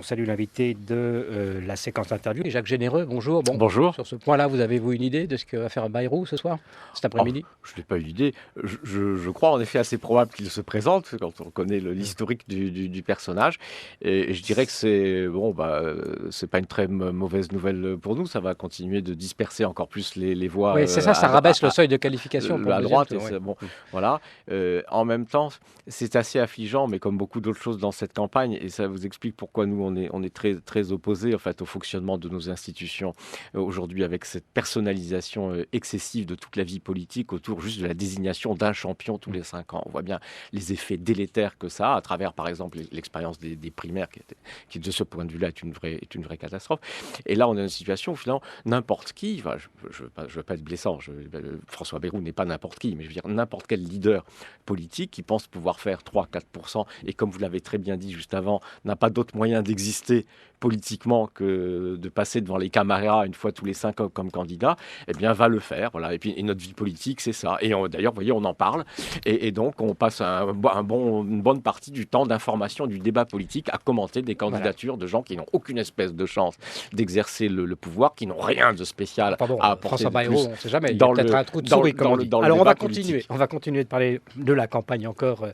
salue l'invité de la séquence interview, Jacques Généreux. Bonjour. Bon, Bonjour. sur ce point-là, vous avez-vous une idée de ce que va faire Bayrou ce soir, cet Oh, après-midi? je n'ai pas eu d'idée. Je crois en effet assez probable qu'il se présente quand on connaît l'historique du personnage. Et je dirais que c'est pas une très mauvaise nouvelle pour nous. Ça va continuer de disperser encore plus les voix Oui, c'est ça, ça rabaisse le seuil de qualification pour à le deuxième droite. tour. Oui. Bon, voilà. En même temps, c'est assez affligeant, mais comme beaucoup d'autres choses dans cette campagne, et ça vous explique pourquoi nous on est très très opposés en fait au fonctionnement de nos institutions aujourd'hui avec cette personnalisation excessive de toute la vie politique autour juste de la désignation d'un champion tous les 5 ans. On voit bien les effets délétères que ça a à travers, par exemple, l'expérience des primaires qui, de ce point de vue-là, est une vraie catastrophe. Et là, on a une situation où, finalement, n'importe qui, enfin, je veux pas être blessant, François Bayrou n'est pas n'importe qui, mais je veux dire n'importe quel leader politique qui pense pouvoir faire 3-4%, et comme vous l'avez très bien dit juste avant, n'a pas d'autre moyen d'exister politiquement que de passer devant les caméras une fois tous les 5 ans comme candidat, eh bien, va le faire. Voilà. Et puis, notre vie politique, c'est ça. Et d'ailleurs, vous voyez, on en parle. Et donc, on passe une bonne partie du temps d'information, du débat politique à commenter des candidatures de gens qui n'ont aucune espèce de chance d'exercer le pouvoir, qui n'ont rien de spécial Pardon, à apporter François de Bayrou, plus on ne sait jamais. Il y a dans peut-être le, un trou de dans, souris, le- comme dans on le- dit. dans le Alors, débat politique. on va continuer de parler de la campagne encore